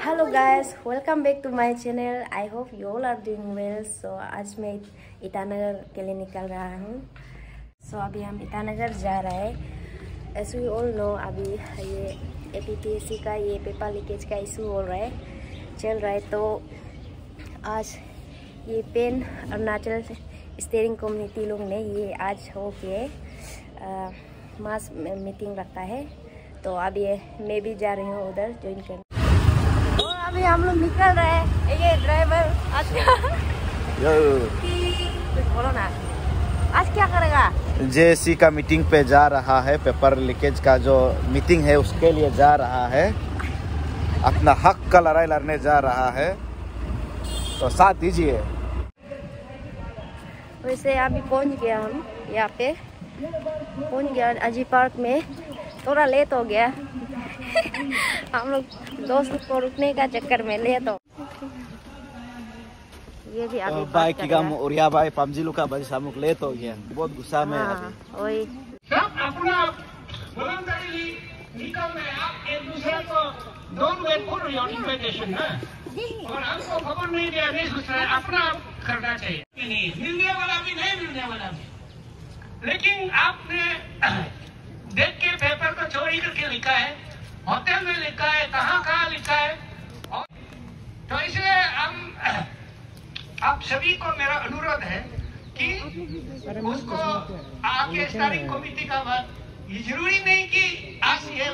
Hello guys, welcome back to my channel. I hope you all are doing well. So आज मैं ईटानगर के लिए निकल रहा हूँ। सो अभी हम ईटानगर जा रहे हैं। एज वी ऑल नो, अभी ये APPSC का ये पेपर लीकेज का इशू हो रहा है, चल रहा है। तो आज ये पेन अरुणाचल स्टीयरिंग कम्युनिटी लोग ने ये आज हो के मास मीटिंग रखा है। तो अभी मैं भी जा रही हूँ उधर ज्वाइन करने। तो अभी हम लोग निकल रहे हैं। ये ड्राइवर आज कुछ बोलो ना, आज क्या करेगा? JSC का मीटिंग पे जा रहा है। पेपर लीकेज का जो मीटिंग है उसके लिए जा रहा है। अपना हक का लड़ाई लड़ने जा रहा है, तो साथ दीजिए। वैसे अभी पहुंच गया, हम यहाँ पे पहुंच गया अजी पार्क में। थोड़ा लेट हो गया हम लोग दोस्त को रुकने का चक्कर में लेट हो। ये भी अभी बाइक की काम उरिया भाई पमजी लुका भाई सामुक लेट हो गया, बहुत गुस्सा में अभी। वही सब अपना वॉलंटरी निकल रहे। आप एक दूसरे को don't wait for your invitation ना, और हमको खबर नहीं दिया, नहीं सोच रहे, अपना करना चाहिए। नहीं मिलने वाला भी, नहीं मिलने वाला भी। लेकिन आपने देख के पेपर को चोरी करके लिखा है, होटल में लिखा है, कहाँ लिखा है। और तो इसलिए हम आप सभी को मेरा अनुरोध है कि उसको आगे स्टीयरिंग कमेटी का बात, ये जरूरी नहीं कि आज ये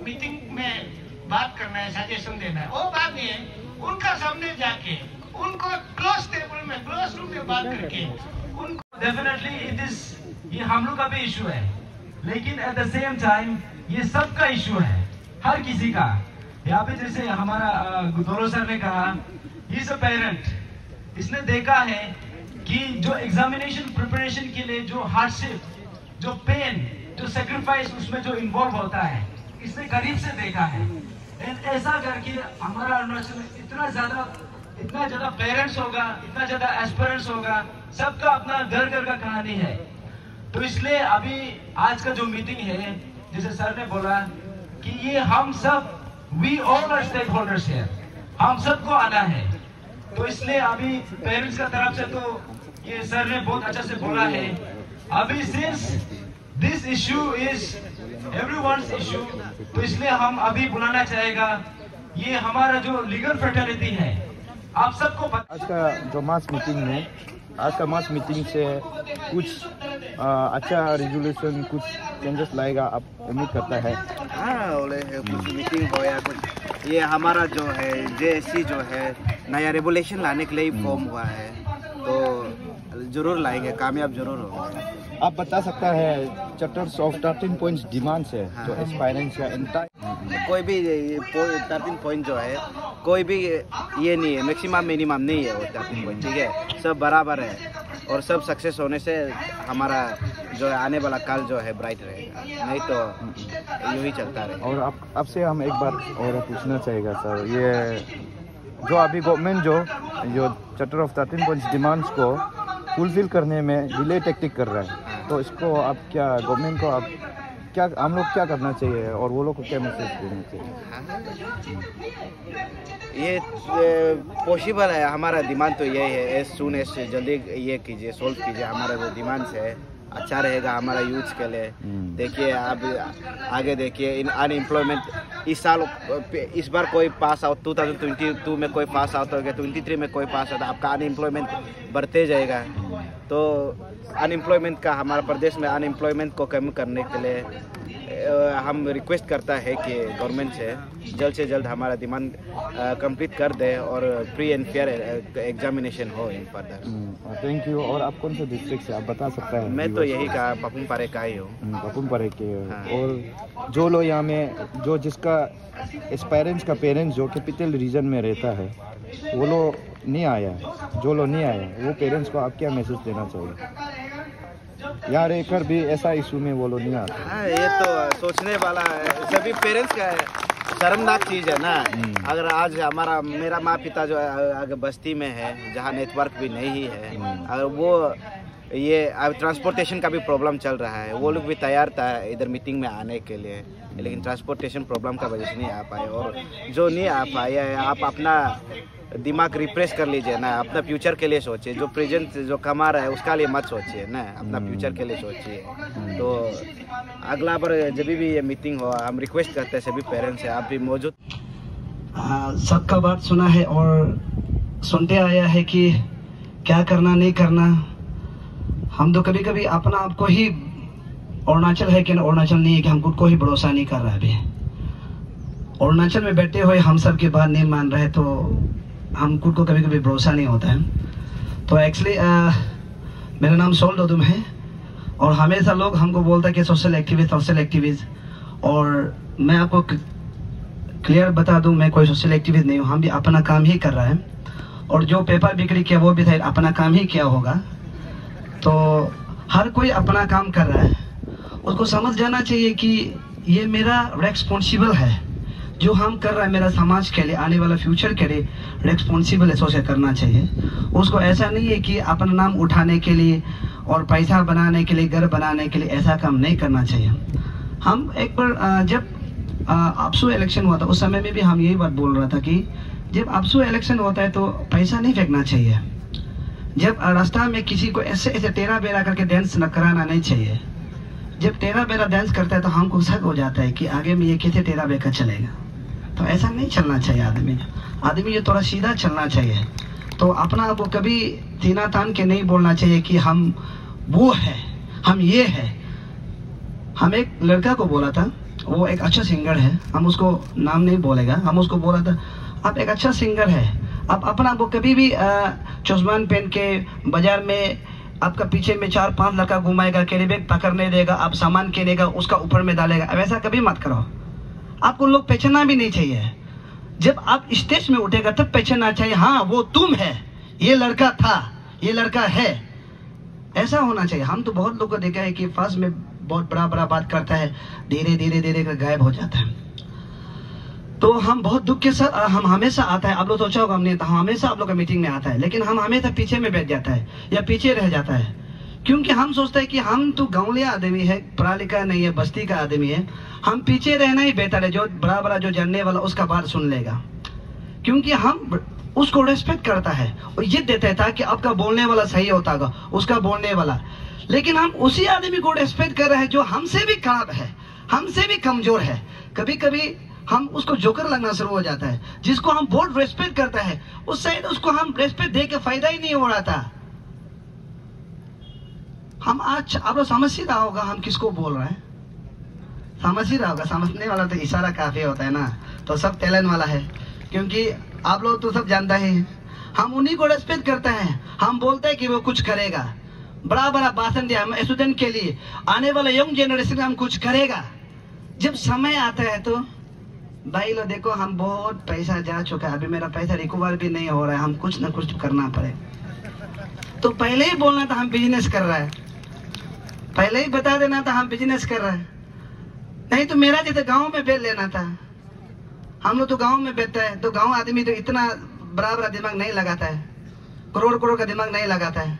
मीटिंग में बात करना है, सजेशन देना है, वो बात नहीं है। उनका सामने जाके उनको क्लोज टेबल में, क्लोज रूम में बात करके उनको डेफिनेटली इट इज, ये हम लोग का भी इशू है, लेकिन एट द सेम टाइम ये सबका इशू है, हर किसी का। यहाँ पे जैसे हमारा गुदोरो सर ने कहा, ही इज अ पेरेंट। इसने देखा है कि जो एग्जामिनेशन प्रिपरेशन के लिए जो हार्डशिप, जो पेन, जो सेक्रीफाइस उसमें जो इन्वॉल्व होता है, इसने करीब से देखा है। एंड ऐसा करके हमारा अरुणाचल में इतना ज्यादा पेरेंट्स होगा, इतना ज्यादा एस्पिरेंट्स होगा, सबका अपना घर घर का कहानी है। तो इसलिए अभी आज का जो मीटिंग है, जैसे सर ने बोला कि ये हम सब, we all are stakeholders है, हम सबको आना है। तो इसलिए अभी पेरेंट्स का तरफ से तो ये सर ने बहुत अच्छा से बोला है। अभी since this issue is everyone's issue, तो इसलिए हम अभी बुलाना चाहेगा, ये हमारा जो लीगल फ्रेटर्निटी है, आप सबको आज का जो मास मीटिंग है, आज का मास मीटिंग से कुछ अच्छा रेजोल्यूशन, कुछ चेंजेस लाएगा, आप उम्मीद करता है? हाँ, बोले कुछ मीटिंग हो या कुछ, ये हमारा जो है JSC जो है नया रेगुलेशन लाने के लिए फॉर्म हुआ है, तो जरूर लाएंगे, कामयाब जरूर होगा। आप बता सकता है चैप्टर्स ऑफ 13 पॉइंट्स डिमांड्स है, जो एस्पायरेंट्स का इंटायर कोई भी 13 पॉइंट जो है, कोई भी ये नहीं है, मैक्सिमम मिनिमम नहीं है वो 13 पॉइंट, ठीक है, सब बराबर है। और सब सक्सेस होने से हमारा जो है आने वाला काल जो है ब्राइट रहेगा, नहीं तो यूं ही चलता रहेगा। और आपसे हम एक बार और पूछना चाहेगा सर, ये जो अभी गवर्नमेंट जो चैप्टर ऑफ 13 पॉइंट्स डिमांड्स को फुलफिल करने में डिले टैक्टिक कर रहा है, तो इसको आप क्या, गवर्नमेंट को आप क्या, हम लोग क्या करना चाहिए और वो लोग को क्या मैसेज देना चाहिए? ये पॉसिबल है, हमारा डिमांड तो यही है, एज सून एज जल्दी ये कीजिए, सोल्व कीजिए। हमारा जो डिमांड्स है अच्छा रहेगा हमारा यूथ के लिए। देखिए आप आगे देखिए, अनएम्प्लॉयमेंट इस साल, इस बार कोई पास आउट 2022 में कोई पास आउट हो गया, 23 में कोई पास आउट, आपका अनएम्प्लॉयमेंट बढ़ते जाएगा। तो अनएम्प्लॉयमेंट का, हमारे प्रदेश में अनएम्प्लॉयमेंट को कम करने के लिए हम रिक्वेस्ट करता है कि गवर्नमेंट से जल्द हमारा डिमांड कंप्लीट कर दे और फ्री एंड फेयर एग्जामिनेशन हो इन फर्दर। Thank you. और आप कौन से डिस्ट्रिक्ट से, आप बता सकते हैं? मैं तो यही कहा, पपुम पारे का ही हूँ। पपुम पारे के। हाँ। और जो लोग यहाँ में, जो जिसका एस्पायरेंट्स का पेरेंट्स जो कैपिटल रीजन में रहता है, वो लोग नहीं आया, जो लोग नहीं आए, वो पेरेंट्स को आप क्या मैसेज देना चाहिए? यहाँ रहकर भी ऐसा इशू में वो लोग नहीं आते। हाँ, ये तो सोचने वाला है, सभी पेरेंट्स का है, शर्मनाक चीज़ है ना। अगर आज मेरा माँ पिता जो अगर बस्ती में है, जहाँ नेटवर्क भी नहीं है, अगर वो ये अब ट्रांसपोर्टेशन का भी प्रॉब्लम चल रहा है। वो लोग भी तैयार था इधर मीटिंग में आने के लिए, लेकिन ट्रांसपोर्टेशन प्रॉब्लम का वजह से नहीं आ पाए। और जो नहीं आ पाए, आप अपना दिमाग रिफ्रेश कर लीजिए ना, अपना फ्यूचर के लिए सोचिए। जो प्रेजेंट जो कमा रहा है उसका लिए मत सोचिए ना, अपना फ्यूचर के लिए सोचिए। तो अगला बार जब भी ये मीटिंग हो, हम रिक्वेस्ट करते हैं सभी पेरेंट्स से, आप भी मौजूद। सबका बात सुना है और सुनते आया है कि क्या करना नहीं करना। हम तो कभी कभी अपना आप को ही अरुणाचल है कि अरुणाचल नहीं है कि हम खुद को ही भरोसा नहीं कर रहा है। अभी अरुणाचल में बैठे हुए हम सब की बात नहीं मान रहे तो हम खुद को कभी कभी भरोसा नहीं होता है। तो एक्चुअली मेरा नाम सोल दोदुम है और हमेशा लोग हमको बोलता है कि सोशल एक्टिविस्ट, और मैं आपको क्लियर बता दूं, मैं कोई सोशल एक्टिविस्ट नहीं हूँ। हम भी अपना काम ही कर रहा है, और जो पेपर बिक्री किया वो भी था अपना काम ही किया होगा। तो हर कोई अपना काम कर रहा है, उसको समझ जाना चाहिए कि ये मेरा रेस्पॉन्सिबल है जो हम कर रहे हैं, मेरा समाज के लिए, आने वाला फ्यूचर के लिए रेस्पॉन्सिबल है, सोच करना चाहिए। उसको ऐसा नहीं है कि अपना नाम उठाने के लिए और पैसा बनाने के लिए, घर बनाने के लिए ऐसा काम नहीं करना चाहिए। हम एक बार जब आपसू इलेक्शन हुआ था उस समय में भी हम यही बात बोल रहा था कि जब आपसू इलेक्शन होता है तो पैसा नहीं फेंकना चाहिए। जब रास्ता में किसी को ऐसे ऐसे टेढ़ा बेरा करके डांस न कराना नहीं चाहिए। जब टेढ़ा बेरा डांस करता है तो हमको शक हो जाता है कि आगे में ये कैसे टेढ़ा बेरा चलेगा। तो ऐसा नहीं चलना चाहिए आदमी ये थोड़ा सीधा चलना चाहिए। तो अपना आपको कभी तीना तान के नहीं बोलना चाहिए कि हम वो है, हम ये है। हम एक लड़का को बोला था, वो एक अच्छा सिंगर है, हम उसको नाम नहीं बोलेगा, हम उसको बोला था आप एक अच्छा सिंगर है, आप अपना वो कभी भी चश्मान पहन के बाजार में आपका पीछे में 4-5 लड़का घुमाएगा, कैरी बैग पकड़ने देगा, आप सामान किनेगा उसका ऊपर में डालेगा। अब ऐसा कभी मत करो। आपको लोग पहचानना भी नहीं चाहिए। जब आप स्टेज में उठेगा तब पहचानना चाहिए, हाँ वो तुम है, ये लड़का था, ये लड़का है, ऐसा होना चाहिए। हम तो बहुत लोग को देखा है कि फर्स्ट में बहुत बड़ा बात करता है, धीरे धीरे गायब हो जाता है। तो हम बहुत दुख के साथ, हम हमेशा आता है, आप लोग सोचा होगा हमने, हम हमेशा आप लोग का मीटिंग में आता है, लेकिन हम हमेशा पीछे में बैठ जाता है या पीछे रह जाता है, क्योंकि हम सोचते हैं कि हम तो गाँवलिया आदमी है, पढ़ा लिखा नहीं है, बस्ती का आदमी है, हम पीछे रहना ही बेहतर है। जो बड़ा जो जानने वाला उसका बात सुन लेगा, क्योंकि हम उसको रेस्पेक्ट करता है और ये देता था कि आपका बोलने वाला सही होता होगा, उसका बोलने वाला। लेकिन हम उसी आदमी को रेस्पेक्ट कर रहे हैं जो हमसे भी खराब है, हमसे भी कमजोर है। कभी कभी हम उसको जोकर लगना शुरू हो जाता है। जिसको हम बहुत रेस्पेक्ट करता है उस साइड उसको हम रेस्पेक्ट दे के फायदा ही नहीं हो रहा था। हम आज आप लोग समझ ही रहा होगा हम किसको बोल रहे हैं, समझ ही रहा होगा। समझने वाला तो इशारा काफी होता है ना, तो सब टैलेंट वाला है, क्योंकि आप लोग तो सब जानता ही है। हम उन्हीं को रेस्पेक्ट करते हैं, हम बोलते हैं कि वो कुछ करेगा, बड़ा भाषण दिया हम स्टूडेंट के लिए, आने वाला यंग जनरेशन में हम कुछ करेगा। जब समय आता है तो भाई लो देखो हम बहुत पैसा जा चुका है, अभी मेरा पैसा रिकवर भी नहीं हो रहा है, हम कुछ ना कुछ करना पड़े। तो पहले ही बोलना था हम बिजनेस कर रहा है, पहले ही बता देना था हम बिजनेस कर रहे हैं, नहीं तो मेरा जैसे गाँव में बेच लेना था। हम लोग तो गाँव में बेचता है, तो गाँव आदमी तो इतना बड़ा दिमाग नहीं लगाता है, करोड़ का दिमाग नहीं लगाता है।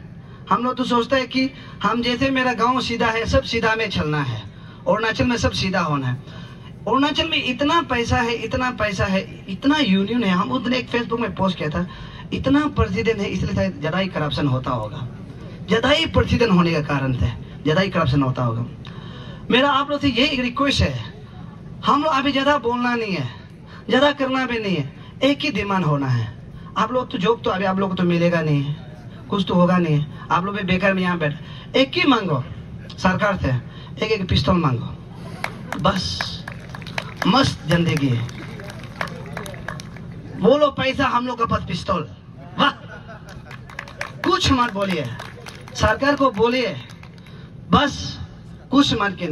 हम लोग तो सोचते हैं कि हम जैसे मेरा गांव सीधा है, सब सीधा में चलना है, अरुणाचल में सब सीधा होना है। अरुणाचल में इतना पैसा है, इतना यूनियन है। हम उतने एक फेसबुक में पोस्ट किया था, इतना प्रेसिडेंट है, इसलिए ज्यादा ही करप्शन होता होगा, ज्यादा ही प्रेसिडेंट होने का कारण से ज्यादा ही करप्शन होता होगा। मेरा आप लोग से यही रिक्वेस्ट है, हम लोग अभी ज्यादा बोलना नहीं है, ज्यादा करना भी नहीं है, एक ही डिमांड होना है। आप लोग तो जॉब तो अभी आप लोग को तो मिलेगा नहीं है, कुछ तो होगा नहीं है, आप लोग भी बेकार में यहाँ बैठ, एक ही मांगो सरकार से, एक पिस्तौल मांगो, बस मस्त जिंदगी है। बोलो पैसा, हम लोग का पास पिस्तौल, वाह, कुछ मत बोलिए, सरकार को बोलिए बस, कुछ मत के।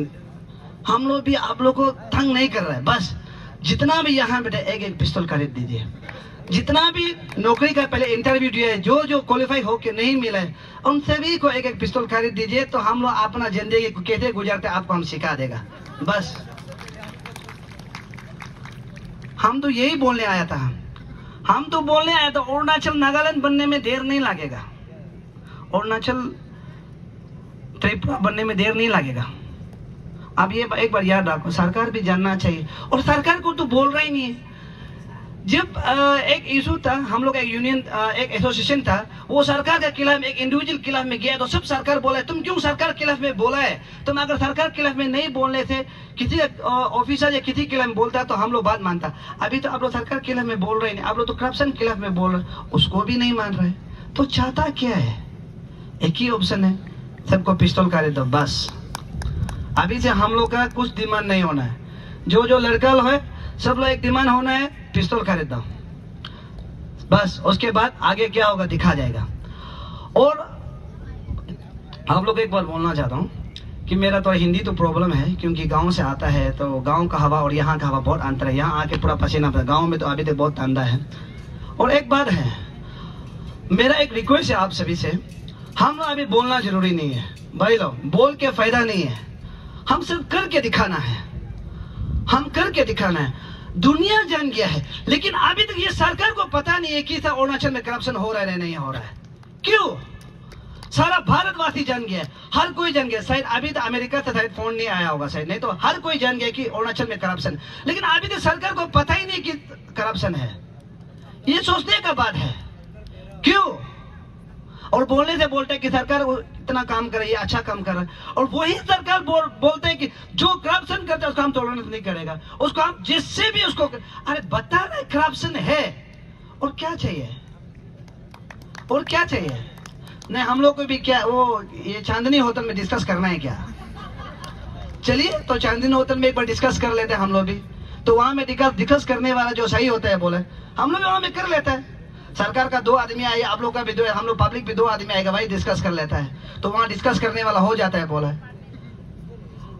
हम लोग भी आप लोग को तंग नहीं कर रहे हैं, बस जितना भी यहाँ बेटा एक पिस्तौल खरीद दीजिए। जितना भी नौकरी का पहले इंटरव्यू दिया है, जो क्वालिफाई होके नहीं मिला है, उन सभी को एक पिस्तौल खरीद दीजिए, तो हम लोग अपना जिंदगी को कैसे गुजारते आपको हम सिखा देगा। बस हम तो यही बोलने आया था, हम तो बोलने आया था अरुणाचल नागालैंड बनने में देर नहीं लगेगा। अरुणाचल त्रिपुरा बनने में देर नहीं लगेगा। अब ये एक बार याद रखो, सरकार भी जानना चाहिए, और सरकार को तो बोल रहा ही नहीं है। जब एक इशू था, हम लोग एक यूनियन, एक एसोसिएशन था, वो सरकार के खिलाफ एक इंडिविजुअल के खिलाफ में गया तो सब सरकार बोला है, तुम क्यों सरकार के खिलाफ में बोला है? तुम अगर सरकार के खिलाफ में नहीं बोलने से किसी ऑफिसर या किसी के खिलाफ में बोलता तो हम लोग बात मानता। अभी तो आप लोग सरकार के खिलाफ में बोल रहे नहीं, आप लोग तो करप्शन के खिलाफ में बोल रहे, उसको भी नहीं मान रहे। तो चाहता क्या है? एक ही ऑप्शन है, सबको पिस्तौल कर दो बस। अभी से हम लोग का कुछ डिमांड नहीं होना है, जो लड़का है सब लोग एक डिमांड होना है, पिस्तौल खरीद दो बस। उसके बाद आगे क्या होगा दिखा जाएगा। और आप लोग एक बार बोलना चाहता हूँ कि मेरा तो हिंदी तो प्रॉब्लम है, क्योंकि गांव से आता है तो गांव का हवा और यहाँ का हवा बहुत अंतर है। यहाँ आके पूरा पसीना, गांव में तो अभी तक बहुत ठंडा है। और एक बात है, मेरा एक रिक्वेस्ट है आप सभी से, हम अभी बोलना जरूरी नहीं है भाई लोग, बोल के फायदा नहीं है, हम सिर्फ करके दिखाना है, हम करके दिखाना है। दुनिया जान गया है, लेकिन अभी तक ये सरकार को पता नहीं है कि अरुणाचल में करप्शन हो रहा है नहीं हो रहा है। क्यों? सारा भारतवासी जान गया है, हर कोई जान गया। शायद अभी तो अमेरिका से शायद फोन नहीं आया होगा शायद, नहीं तो हर कोई जान गया कि अरुणाचल में करप्शन, लेकिन अभी तक सरकार को पता ही नहीं कि करप्शन है। ये सोचने का बात है। क्यों? और बोलने से बोलते हैं कि सरकार इतना काम करे, ये अच्छा काम कर रहा है, और वही सरकार बोलते हैं कि जो करप्शन करता है उसको हम टॉलरेंस नहीं करेगा, उसको हम जिससे भी उसको अरे बता रहे करप्शन है, और क्या चाहिए, और क्या चाहिए? नहीं, हम लोग को भी क्या वो ये चांदनी होटल में डिस्कस करना है क्या? चलिए तो चांदनी होटल में एक बार डिस्कस कर लेते हैं हम लोग भी, तो वहां में डिस्कस करने वाला जो सही होता है बोले, हम लोग वहां में कर लेते हैं। सरकार का 2 आदमी आए, आप लोग का भी 2, हम लोग पब्लिक भी 2 आदमी आएगा भाई, डिस्कस कर लेता है, तो वहां डिस्कस करने वाला हो जाता है बोला।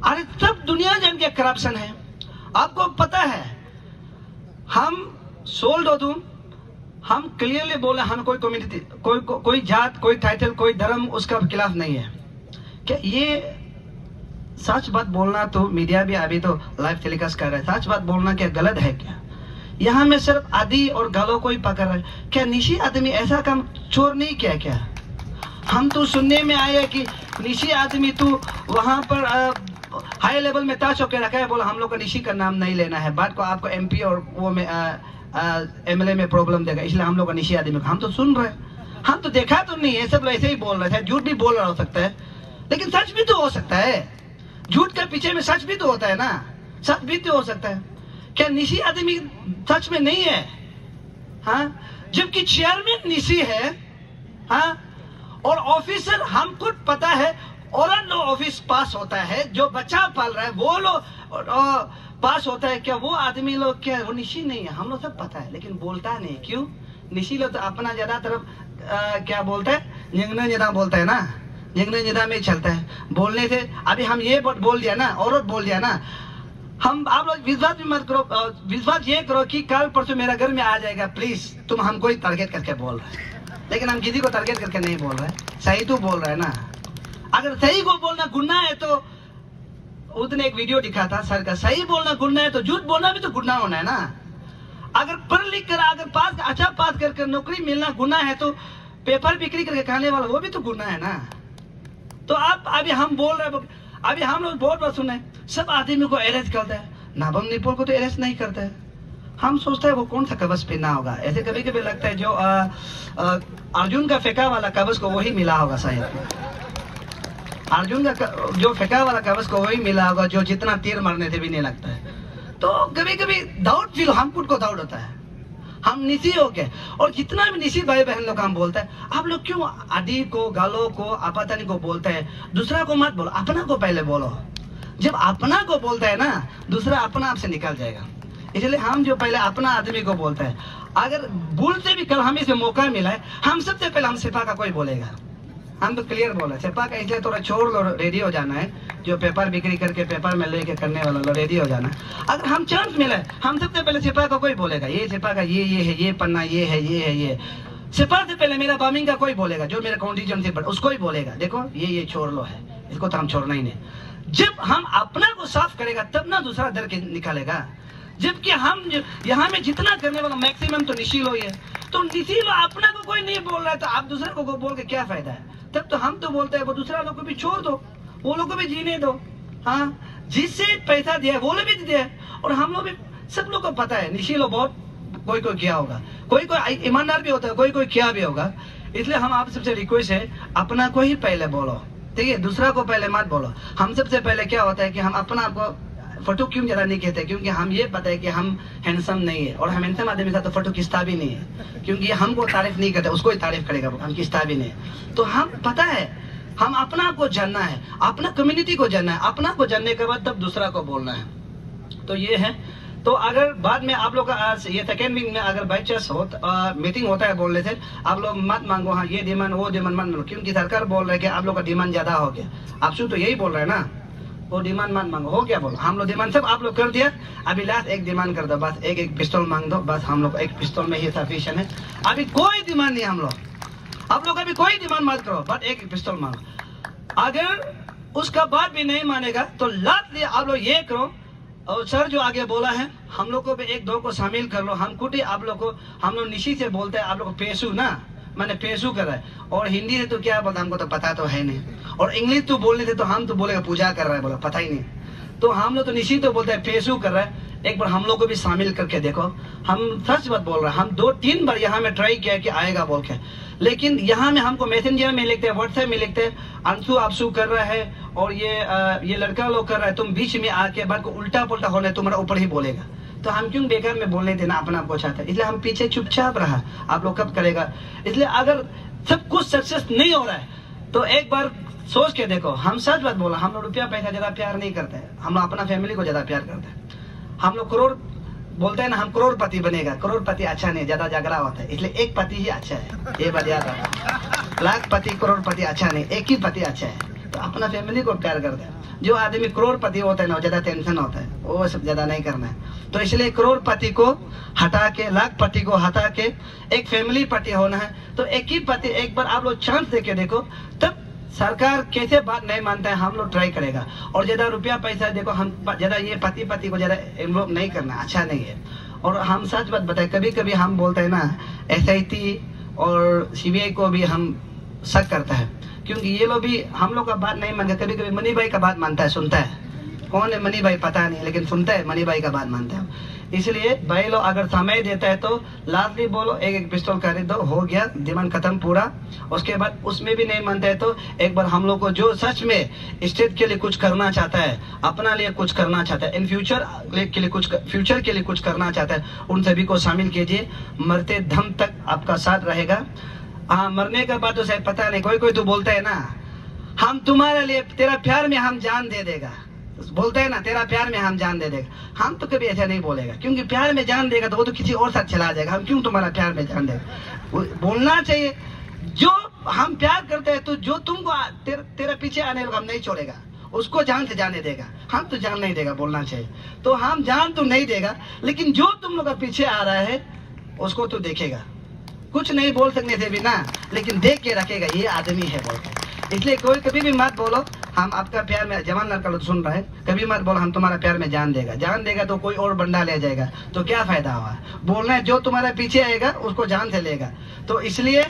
अरे सब दुनिया जान के करप्शन है, आपको पता है। हम सोल्ड हो तुम, हम क्लियरली बोले, हम कोई कम्युनिटी, कोई जात, कोई टाइटल, कोई धर्म उसका खिलाफ नहीं है। क्या ये सच बात बोलना, तो मीडिया भी अभी तो लाइव टेलीकास्ट कर रहा है, सच बात बोलना क्या गलत है क्या? यहाँ में सिर्फ आदि और गालों को ही पकड़ रहे। क्या निशी आदमी ऐसा काम चोर नहीं किया क्या? हम तो सुनने में आया कि निशी आदमी तो वहां पर हाई लेवल में ताश होकर रखा है, बोला हम लोग को निशी का नाम नहीं लेना है, बात को आपको एमपी और वो में एमएलए में प्रॉब्लम देगा, इसलिए हम लोग का निशी आदमी। हम तो सुन रहे, हम तो देखा तो नहीं है, सब ऐसे ही बोल रहे थे। झूठ भी बोल रहा हो सकता है, लेकिन सच भी तो हो सकता है। झूठ के पीछे में सच भी तो होता है ना, सच भी तो हो सकता है। क्या निशी आदमी सच में नहीं है? हाँ, जबकि चेयरमैन निशी है, हाँ, और ऑफिसर हमको पता है, और लो ऑफिस पास होता है, जो बच्चा पाल रहा है वो लोग पास होता है। क्या वो आदमी लोग क्या वो निशी नहीं है? हम लोग सब पता है, लेकिन बोलता नहीं। क्यों? निशी लोग तो अपना ज्यादा तरफ क्या बोलता है, निंगना ज्यादा बोलता है ना, निंगना ज्यादा में चलता है बोलने से। अभी हम ये बोल दिया ना, औरत बोल दिया ना, हम आप लोग विश्वास भी मत करो, विश्वास ये करो कि कल परसों मेरा घर में आ जाएगा, प्लीज तुम हमको ही टारगेट करके बोल रहे, लेकिन हम किसी को टारगेट करके नहीं बोल रहे, सही तो बोल रहे हैं ना। अगर सही को बोलना गुनाह है तो उसने एक वीडियो दिखा था सर का, सही बोलना गुनाह है तो झूठ बोलना भी तो गुनाह होना है ना। अगर पढ़ लिख कर, अगर पास अच्छा पास करके नौकरी मिलना गुनाह है, तो पेपर बिक्री करके खाने वाला वो भी तो गुनाह है ना। तो आप अभी हम बोल रहे हैं, अभी हम लोग बहुत बार सुने सब आदमी को अरेस्ट करता है, नाबम निपोल को तो अरेस्ट नहीं करता है। हम सोचते हैं वो कौन सा कवच पहना होगा, ऐसे कभी कभी लगता है जो अर्जुन का फेंका वाला कवच को वही मिला होगा शायद, अर्जुन का जो फेंका वाला कवच को वही मिला होगा, जो जितना तीर मारने से भी नहीं लगता है। तो कभी कभी डाउट फील, हम खुद को डाउट होता है, हम निशी हो गए। और जितना भी निशी भाई बहन लोग हम बोलते हैं, आप लोग क्यों आदि को, गालों को, आपातनी को बोलते हैं? दूसरा को मत बोलो, अपना को पहले बोलो। जब अपना को बोलता है ना, दूसरा अपना आप से निकल जाएगा। इसलिए हम जो पहले अपना आदमी को बोलते हैं, अगर भूल से भी कल हमें से मौका मिला है, हम सबसे पहले हम सिपा का कोई बोलेगा, हम तो क्लियर बोले सिपा का, इसलिए थोड़ा छोड़ लो, रेडी हो जाना है, जो पेपर बिक्री करके पेपर में लेके करने वाला लो, रेडी हो जाना। अगर हम चांस मिला है, हम सबसे पहले सिपा का कोई बोलेगा, ये सिपा का ये है, ये पन्ना ये है, ये है, ये सिपा से पहले मेरा बामिंग का कोई बोलेगा, जो मेरा कॉन्टीजेंसी पर उसको ही बोलेगा, देखो ये छोड़ लो है, इसको तो हम छोड़ना ही नहीं। जब हम अपना को साफ करेगा तब ना दूसरा डर के निकालेगा। जबकि हम यहाँ में जितना करने वाला मैक्सिमम तो निशी लो ही है, तो निशी लो अपना को कोई नहीं बोल रहा है, तो आप दूसरे को बोल के क्या फायदा है? तब तो हम तो बोलते हैं वो दूसरा लोग को भी छोड़ दो, वो लोग को भी जीने दो। हाँ, जिससे पैसा दिया वो लोग भी दिया, और हम लोग भी, सब लोग को पता है निशी लोग बहुत कोई कोई किया होगा, कोई कोई ईमानदार भी होता है, कोई कोई किया भी होगा। इसलिए हम आप सबसे रिक्वेस्ट है, अपना को ही पहले बोलो, ठीक है, दूसरा को पहले मत बोलो। हम सबसे पहले क्या होता है कि हम अपना आपको फोटो क्यों ज्यादा नहीं कहते, क्योंकि हम ये पता है कि हम हैंडसम नहीं है, और हम हैंडसम आदमी के साथ तो फोटो खींचता भी नहीं है, क्योंकि हमको तारीफ नहीं करते, उसको ही तारीफ करेगा, हम खींचता भी नहीं है। तो हम पता है हम अपना को जानना है, अपना कम्युनिटी को जानना है, अपना को जानने के बाद तब दूसरा को बोलना है। तो ये है। तो अगर बाद में आप लोग का ये सेकेंड वीक में अगर बाई चांस मीटिंग होता है बोलने से, आप लोग मत मांगो हाँ ये डिमांड वो डिमांड मत मांगो, क्योंकि सरकार बोल रहा है कि आप लोग का डिमांड ज्यादा हो गया। आप तो यही बोल रहे हैं ना, वो डिमांड मत मांगो, हो क्या बोलो, हम लोग डिमांड सब आप लोग कर दिया, अभी लास्ट एक डिमांड कर दो, बस एक पिस्तौल मांग दो, बस हम लोग एक पिस्तौल में ही सफिशिएंट है। अभी कोई डिमांड नहीं हम लोग, आप लोग अभी कोई डिमांड मत करो, बस एक पिस्तौल मांगो। अगर उसका बात भी नहीं मानेगा तो लास्ट आप लोग ये करो, और सर जो आगे बोला है हम लोग को भी एक दो को शामिल कर लो। हम कुछ आप लोग को, हम लोग निशी से बोलते हैं, आप लोग को पेशू ना, मैंने पेशू कर रहा है, और हिंदी से तो क्या बोलता हमको तो पता तो है नहीं, और इंग्लिश तो बोलने थे तो हम तो बोलेगा पूजा कर रहा है, बोला पता ही नहीं। तो हम लोग तो निशी तो बोलते हैं पेशू कर रहा है। एक बार हम लोग को भी शामिल करके देखो, हम सच बात बोल रहे हैं, हम 2-3 बार यहाँ में ट्राई किया कि आएगा बोल के, लेकिन यहाँ में हमको मैसेंजर में लिखते हैं, व्हाट्सएप में लिखते हैं, अंशु आपसू कर रहा है और ये लड़का लोग कर रहा है, तुम बीच में आके बात को उल्टा पुल्टा होने तुम्हारा ऊपर ही बोलेगा। तो हम क्यों बेकार में बोलने देना, अपना आपको चाहते हैं, इसलिए हम पीछे चुपचाप रहा। आप लोग कब करेगा, इसलिए अगर सब कुछ सक्सेस नहीं हो रहा है तो एक बार सोच के देखो। हम सच बात बोला, हम लोग रुपया पैसा ज्यादा प्यार नहीं करते हैं, हम लोग अपना फैमिली को ज्यादा प्यार करते हैं। हम लोग करोड़ बोलते हैं ना, हम करोड़पति बनेगा, करोड़पति अच्छा नहीं, ज्यादा झगड़ा होता है, इसलिए एक पति ही अच्छा है, ये बात याद रखो। लाखपति करोड़पति अच्छा नहीं, एक ही पति अच्छा है। तो अपना फैमिली को प्यार करते हैं। जो आदमी करोड़पति होता है ना, ज्यादा टेंशन होता है, वो सब ज्यादा नहीं करना है। तो इसलिए करोड़पति को हटा के, लाखपति को हटा के एक फैमिली पति होना है। तो एक ही पति, एक बार आप लोग चांस दे के देखो, तब सरकार कैसे बात नहीं मानता है, हम लोग ट्राई करेगा। और ज्यादा रुपया पैसा देखो, हम ज्यादा ये पति को ज्यादा इन्वॉल्व नहीं करना, अच्छा नहीं है। और हम सच बात बताए, कभी कभी हम बोलते हैं ना, SIT और CBI को भी हम शक करता है, क्योंकि ये लोग भी हम लोग का बात नहीं मानते। कभी कभी मनी भाई का बात मानता है, सुनता है, कौन है मनी भाई पता नहीं, लेकिन सुनता है, मनी भाई का बात मानता है। इसलिए भाई लोग अगर समय देता है तो लास्टली बोलो एक पिस्तौल खरीद दो, हो गया, डिमांड खत्म पूरा। उसके बाद उसमें भी नहीं मानते है तो एक बार हम लोग को जो सच में स्टेट के लिए कुछ करना चाहता है, अपना लिए कुछ करना चाहता है, इन फ्यूचर के लिए कुछ करना चाहता है, उन सभी को शामिल कीजिए। मरते दम तक आपका साथ रहेगा। हाँ, मरने का बात तो शायद पता नहीं, कोई तो बोलता है ना, हम तुम्हारे लिए, तेरा प्यार में हम जान दे देगा, बोलते हैं ना, तेरा प्यार में हम जान दे देगा। हम तो कभी ऐसा नहीं बोलेगा, क्योंकि प्यार में जान देगा तो वो तो किसी और साथ चला जाएगा। हम क्यों तुम्हारा प्यार में जान देगा, बोलना चाहिए। जो हम प्यार करते हैं तो जो तुमको तेरा पीछे आने वाला हम नहीं छोड़ेगा, उसको जान से जाने देगा, हम तो जान नहीं देगा, बोलना चाहिए। तो हम जान तो नहीं देगा, लेकिन जो तुम लोग का पीछे आ रहा है उसको तो देखेगा, कुछ नहीं बोल सकने से भी ना, लेकिन देख के रखेगा ये आदमी है बोल के। इसलिए कोई कभी भी मत बोलो हम आपका प्यार में, जवान लड़का लोग सुन रहा है, कभी मत बोलो हम तुम्हारा प्यार में जान देगा तो कोई और बंदा ले जाएगा, तो क्या फायदा हुआ। बोलना है जो तुम्हारे पीछे आएगा उसको जान से लेगा। तो इसलिए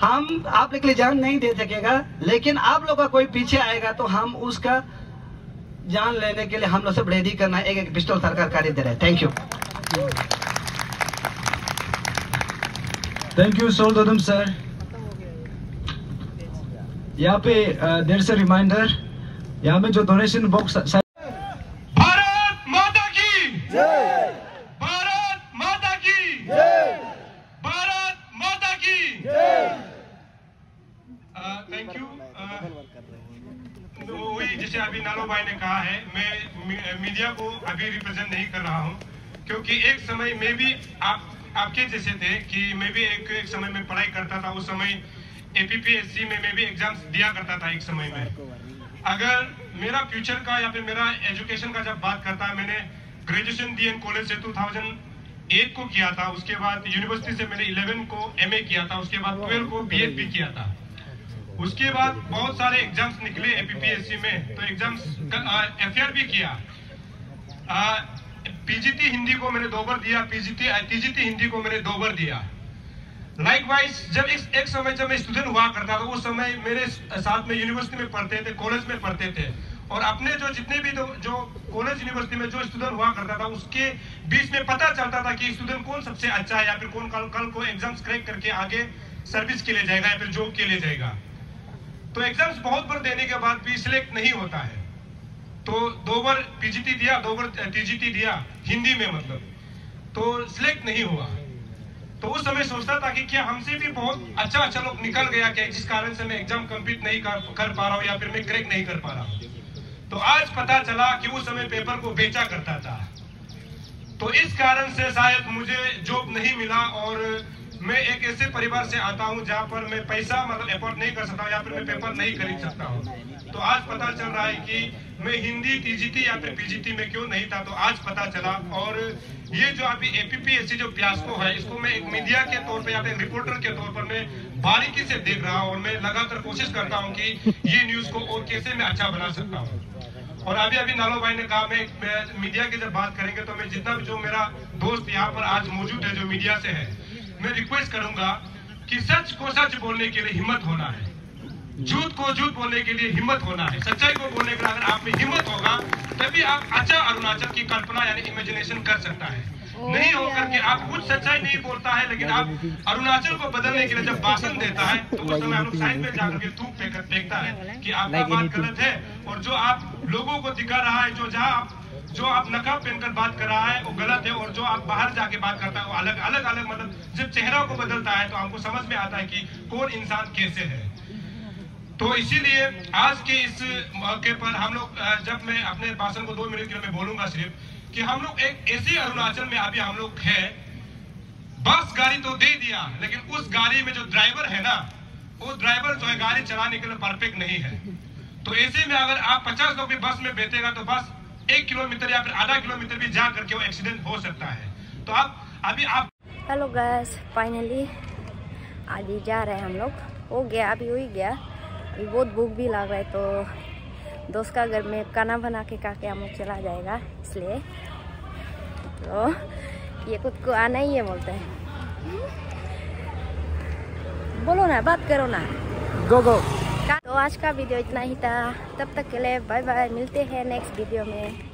हम आप लोग के लिए जान नहीं दे सकेगा, लेकिन आप लोग का कोई पीछे आएगा तो हम उसका जान लेने के लिए हम लोग सब रेडी करना है। एक पिस्तौल सरकार खरीद दे रहे हैं। Thank you. थैंक यू सोल्दोदम सर। यहाँ पे देयर इज अ रिमाइंडर, यहाँ में जो डोनेशन बॉक्स। भारत माता की जय, भारत माता की जय, भारत माता की जय। Thank you. तो वही जैसे अभी नालो भाई ने कहा है, मैं मीडिया को अभी रिप्रेजेंट नहीं कर रहा हूँ, क्योंकि एक समय में भी आपके जैसे थे कि मैं भी एक समय में पढ़ाई करता था। उस समय APPSC में मैं भी एग्जाम्स दिया करता था एक समय में। अगर मेरा फ्यूचर का या फिर मेरा एजुकेशन का जब बात करता है, मैंने ग्रेजुएशन DN कॉलेज से 2008 को किया था। उसके बाद यूनिवर्सिटी से मैंने 11 को MA किया था। उसके बाद 12 को BEd भी किया था। उसके बाद बहुत सारे एग्जाम्स निकले APPSC में, तो एग्जाम्स FR भी किया। PGT हिंदी को मैंने 2 बार दिया, TGT हिंदी को मैंने 2 बार दिया। लाइकवाइज जब एक समय जब मैं स्टूडेंट हुआ करता था, उस समय मेरे साथ में यूनिवर्सिटी में पढ़ते थे, कॉलेज में पढ़ते थे, और अपने जो जितने भी जो कॉलेज यूनिवर्सिटी में जो स्टूडेंट हुआ करता था उसके बीच में पता चलता था कि स्टूडेंट कौन सबसे अच्छा है, या फिर कौन कल को एग्जाम्स क्रैक करके आगे सर्विस के लिए जाएगा या फिर जॉब के लिए जाएगा। तो एग्जाम्स बहुत बार देने के बाद भी सिलेक्ट नहीं होता है। तो 2 बार पीजीटी दिया, 2 बार टीजीटी दिया हिंदी में, मतलब तो सिलेक्ट नहीं हुआ। तो उस समय सोचता था कि क्या हमसे भी बहुत अच्छा लोग निकल गया क्या, जिस कारण से मैं एग्जाम कंप्लीट नहीं कर पा रहा हूँ या फिर मैं क्रैक नहीं कर पा रहा हूँ। तो आज पता चला कि उस समय पेपर को बेचा करता था। तो इस कारण से शायद मुझे जॉब नहीं मिला, और मैं एक ऐसे परिवार से आता हूं जहां पर मैं पैसा मतलब अफोर्ड नहीं कर सकता, या फिर मैं पेपर नहीं खरीद सकता हूं। तो आज पता चल रहा है कि मैं हिंदी टीजीटी या फिर पीजीटी में क्यों नहीं था, तो आज पता चला। और ये जो अभी एपीपीएससी जो फियास्को है, इसको मैं एक मीडिया के तौर पर या फिर रिपोर्टर के तौर पर मैं बारीकी से देख रहा हूँ, और मैं लगातार कोशिश करता हूँ कि ये न्यूज को और कैसे मैं अच्छा बना सकता हूँ। और अभी नालो भाई ने कहा, मैं मीडिया की जब बात करेंगे तो मैं जितना भी जो मेरा दोस्त यहाँ पर आज मौजूद है जो मीडिया से है, मैं रिक्वेस्ट करूंगा कि सच को सच बोलने के लिए हिम्मत होना है, झूठ को झूठ बोलने के लिए हिम्मत होना है। सच्चाई को बोलने के लिए अगर आप में हिम्मत होगा तभी आप अच्छा अरुणाचल की कल्पना यानी इमेजिनेशन कर सकता है। नहीं होकर के आप कुछ सच्चाई नहीं बोलता है, लेकिन आप अरुणाचल को बदलने के लिए जब भाषण देता है तो उस समय हम लोग साइड में जाकर के थूक फेंकता है कि आपका बात गलत है, और जो आप लोगों को दिखा रहा है, जो आप नकाब पहनकर बात कर रहा है वो गलत है, और जो आप बाहर जाके बात करता है वो अलग मतलब जब चेहरा को बदलता है तो हमको समझ में आता है कि कौन इंसान कैसे है। तो इसीलिए आज के इस मौके पर हम लोग, जब मैं अपने भाषण को 2 मिनट के लिए मैं बोलूंगा सिर्फ, कि हम लोग एक ऐसे अरुणाचल में अभी हम लोग है, बस गाड़ी तो दे दिया, लेकिन उस गाड़ी में जो ड्राइवर है ना, वो ड्राइवर जो है गाड़ी चलाने के लिए परफेक्ट नहीं है। तो ऐसे में अगर आप 50 लोग भी बस में बैठेगा तो बस 1 किलोमीटर या फिर आधा किलोमीटर भी जा करके वो एक्सीडेंट हो सकता है। तो आप हेलो गाइस, फाइनली आगे जा रहे हैं हम लोग। हो गया, अभी हो ही गया। अभी बहुत भूख भी लग रहा है, तो दोस्त का घर में खाना बना के खा के हम लोग चला जाएगा, इसलिए तो ये खुद को आना ही है बोलते हैं। बोलो ना, बात करो ना, गो। तो आज का वीडियो इतना ही था, तब तक के लिए बाय बाय, मिलते हैं नेक्स्ट वीडियो में।